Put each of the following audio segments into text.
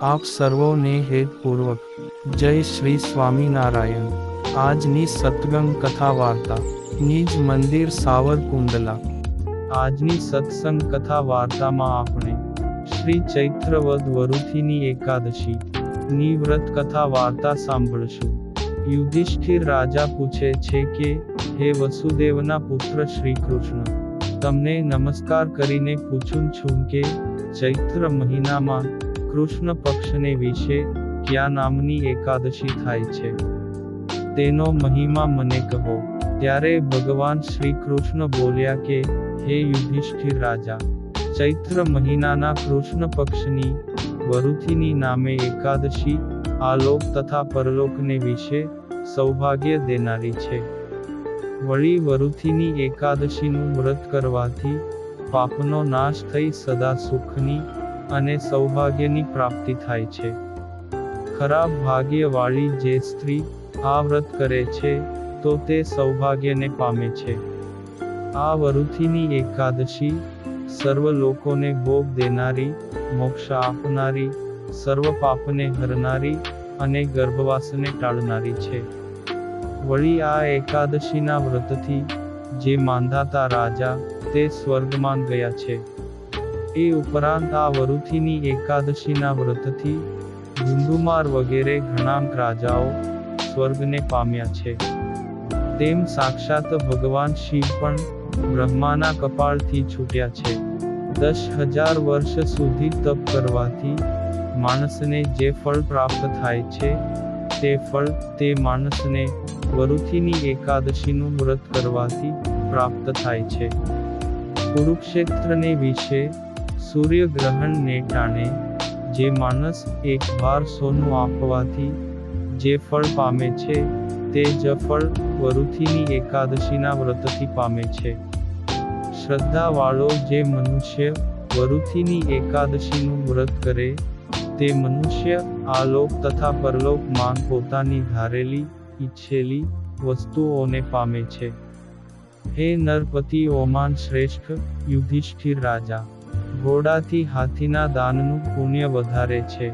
આપ સર્વોને હેતપૂર્વક જય શ્રી સ્વામિનારાયણ. આજની સત્સંગ કથા વાર્તા નિજ મંદિર સાવરકુંડલા. આજની સત્સંગ કથા વાર્તામાં આપણે શ્રી ચૈત્ર વદ વરુથીની એકાદશી ની વ્રત કથા વાર્તા સાંભળશું. યુધિષ્ઠિર રાજા પૂછે છે કે, હે વસુદેવના પુત્ર શ્રી કૃષ્ણ, તમને નમસ્કાર કરીને પૂછું છું કે ચૈત્ર મહિનામાં કૃષ્ણ પક્ષને વિશે કયા નામની એકાદશી થાય છે? તેનો મહિમા મને કહો. ત્યારે ભગવાન શ્રી કૃષ્ણ બોલ્યા કે, હે યુધિષ્ઠિર રાજા, ચૈત્ર મહિનાના કૃષ્ણ પક્ષની વરુથીની નામે એકાદશી આલોક તથા પરલોકને વિશે સૌભાગ્ય દેનારી છે. વળી વરુથીની એકાદશીનું વ્રત કરવાથી પાપનો નાશ થઈ સદા સુખની અને સૌભાગ્યની પ્રાપ્તિ થાય છે. ખરાબ ભાગ્યવાળી જે સ્ત્રી આ વ્રત કરે છે તો તે સૌભાગ્યને પામે છે. આ વરુથીની એકાદશી સર્વ લોકોને ભોગ દેનારી, મોક્ષ આપનારી, સર્વ પાપને હરનારી અને ગર્ભવાસને ટાળનારી છે. વળી આ એકાદશીના વ્રતથી જે માંધાતા રાજા તે સ્વર્ગમાં ગયા છે. એ ઉપરાંત આ વરુથીની એકાદશીના વ્રતથી ધુંધુમાર વગેરે ઘણાંક રાજાઓ સ્વર્ગને પામ્યા છે. તેમ સાક્ષાત ભગવાન શિવ પણ બ્રહ્માના કપાળથી છૂટ્યા છે. 10,000 વર્ષ સુધી તપ કરવાથી માણસને જે ફળ પ્રાપ્ત થાય છે તે ફળ તે માણસને વરુથીની એકાદશીનું વ્રત કરવાથી પ્રાપ્ત થાય છે. કુરુક્ષેત્રને વિશે સૂર્યગ્રહણને ટાણે જે માણસ એક ભાર સોનું આપવાથી જે ફળ પામે છે તે જ ફળ વરુથીની એકાદશીના વ્રતથી પામે છે. શ્રદ્ધાવાળો જે મનુષ્ય વરુથીની એકાદશીનું વ્રત કરે તે મનુષ્ય આલોક તથા પરલોકમાં પોતાની ધારેલી ઈચ્છેલી વસ્તુઓને પામે છે. હે નરપતિઓમાં શ્રેષ્ઠ યુધિષ્ઠિર રાજા, ઘોડાથી હાથીના દાનનું પુણ્ય વધારે છે.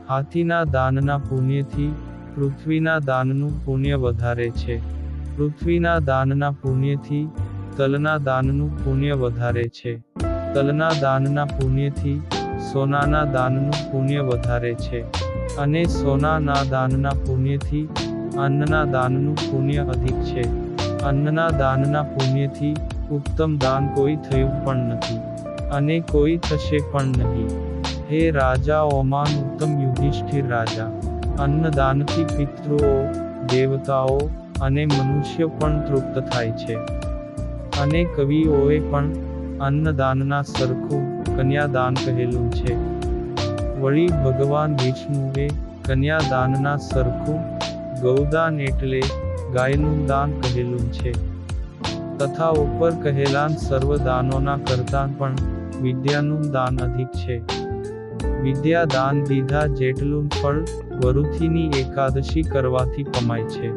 હાથીના દાનના પુણ્યથી પૃથ્વીના દાનનું પુણ્ય વધારે છે. પૃથ્વીના દાનના પુણ્યથી તલના દાનનું પુણ્ય વધારે છે. તલના દાનના પુણ્યથી સોનાના દાનનું પુણ્ય વધારે છે. અને સોનાના દાનના પુણ્યથી અન્નના દાનનું પુણ્ય અધિક છે. અન્નના દાનના પુણ્યથી ઉત્તમ દાન કોઈ થયું પણ નથી અને કોઈ થશે પણ નહીં. હે રાજાઓમાં ઉત્તમ યુધિષ્ઠિર રાજા, અન્નદાનથી પિતૃઓ, દેવતાઓ અને મનુષ્ય પણ તૃપ્ત થાય છે. અને કવિઓએ પણ અન્નદાનના સરખું કન્યાદાન કહેલું છે. વળી ભગવાન વિષ્ણુએ કન્યાદાનના સરખું ગૌદાન એટલે ગાયનું દાન કહેલું છે. તથા ઉપર કહેલાન સર્વ દાનોના કરતાં પણ વિદ્યાનું દાન અધિક છે. વિદ્યા દાન દીધા જેટલું ફળ વરુથીની એકાદશી કરવાથી કમાય છે.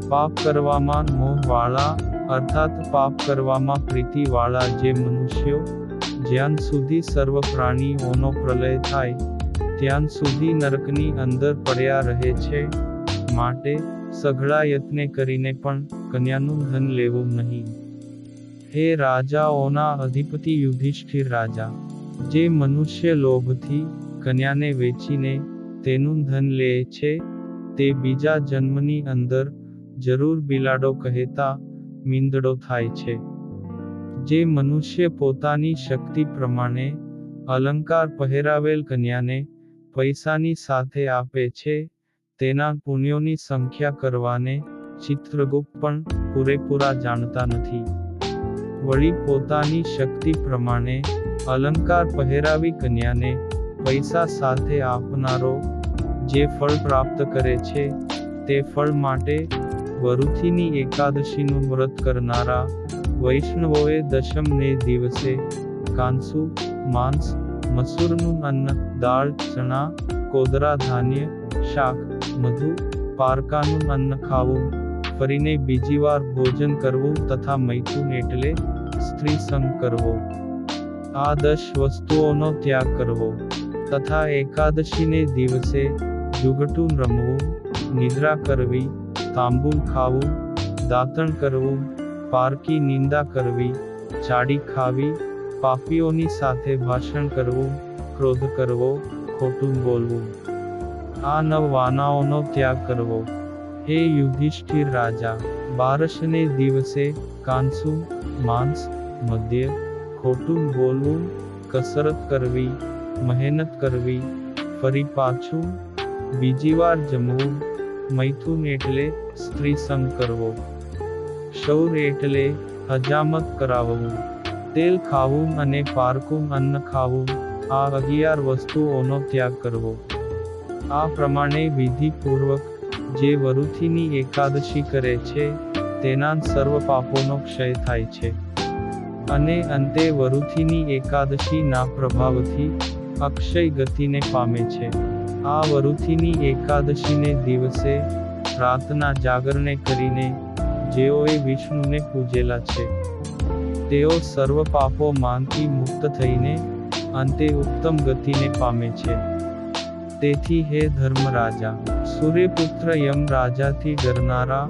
પાપ કરવામાં મોહવાળા અર્થાત પાપ કરવામાં પ્રીતિવાળા જે મનુષ્યો જ્યાં સુધી સર્વ પ્રાણીઓનો પ્રલય થાય ત્યાં સુધી નરકની અંદર પડ્યા રહે છે. માટે સઘળા યત્ને કરીને પણ કન્યાનું ધન લેવું નહીં. હે રાજાઓના અધિપતિ યુધિષ્ઠિર રાજા, જે મનુષ્ય લોભથી કન્યાને વેચીને તેનું ધન લે છે તે બીજા જન્મની અંદર જરૂર બિલાડો કહેતા મીંદડો થાય છે. જે મનુષ્ય પોતાની શક્તિ પ્રમાણે અલંકાર પહેરાવેલ કન્યાને પૈસાની સાથે આપે છે તેના પુણ્યોની સંખ્યા કરવાને ચિત્રગુપ્ત પણ પૂરેપૂરા જાણતા નથી. વળી પોતાની શક્તિ પ્રમાણે અલંકાર પહેરાવી કન્યાને પૈસા સાથે આપનારો જે ફળ પ્રાપ્ત કરે છે તે ફળ માટે વરુથીની એકાદશીનું વ્રત કરનારા વૈષ્ણવોએ દશમને દિવસે કાંસુ, માંસ, મસૂરનું અન્ન, દાળ, ચણા, કોદરા ધાન્ય, શાક, મધુ, પારકાનું અન્ન ખાવું, ફરીને બીજી વાર ભોજન કરવું તથા મૈથુન એટલે સ્ત્રી સંગ કરવો. આ 10 વસ્તુઓનો ત્યાગ કરવો. તથા એકાદશીને દિવસે જુગટું રમવું, નિદ્રા કરવી, તાંબુલ ખાવું, દાંતણ કરવું, પારકી નિંદા કરવી, ચાડી ખાવી, પાપીઓની સાથે ભાષણ કરવું, ક્રોધ કરવો, ખોટું બોલવું, આ 9 વાનાઓનો ત્યાગ કરવો. હે યુધિષ્ઠિર રાજા, બારસને દિવસે કાંસુ, માંસ, મદ્ય, ખોટું બોલવું, કસરત કરવી, મહેનત કરવી, ફરી પાછું બીજી વાર જમવું, મૈથુન એટલે સ્ત્રી સંગ કરવો, ક્ષૌર એટલે હજામત કરાવવું, તેલ ખાવું અને પારકું અન્ન ખાવું, આ 11 વસ્તુઓનો ત્યાગ કરવો. આ પ્રમાણે વિધિપૂર્વક જે વરુથીની એકાદશી કરે છે તેના સર્વ પાપોનો ક્ષય થાય છે અને અંતે વરુથીની એકાદશી ના પ્રભાવથી અક્ષય ગતિને પામે છે. આ વરુથીની એકાદશીને દિવસે રાતના જાગરણે કરીને જેઓએ વિષ્ણુને પૂજેલા છે તેઓ સર્વ પાપોમાંથી મુક્ત થઈને અંતે ઉત્તમ ગતિને પામે છે. તેથી હે ધર્મરાજા, સૂર્યપુત્ર યમ રાજાથી ડરનારા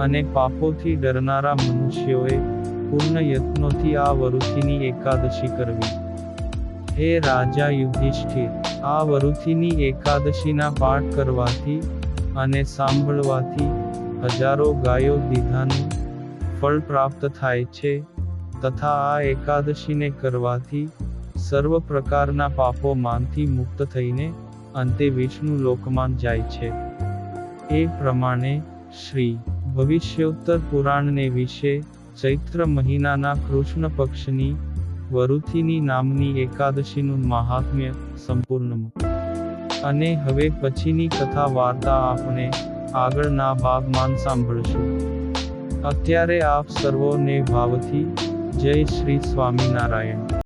અને પાપોથી ડરનારા મનુષ્યોએ પૂર્ણ યત્નોથી આ વરુથીની એકાદશી કરવી. હે રાજા યુધિષ્ઠિર, આ વરુથીની એકાદશીના પાઠ કરવાથી અને સાંભળવાથી હજારો ગાયો દીધાનું ફળ પ્રાપ્ત થાય છે તથા આ એકાદશીને કરવાથી સર્વ પ્રકારના પાપોમાંથી મુક્ત થઈને અંતે વિષ્ણુ લોકમાં જાય છે. એ પ્રમાણે શ્રી ભવિષ્યોત્તર પુરાણને વિશે ચૈત્ર મહિનાના કૃષ્ણ પક્ષની વરુથીની નામની એકાદશીનું મહાત્મ્ય સંપૂર્ણ. અને હવે પછીની કથા વાર્તા આપણે આગળના ભાગમાં સાંભળશું. અત્યારે આપ સર્વોને ભાવથી જય શ્રી સ્વામિનારાયણ.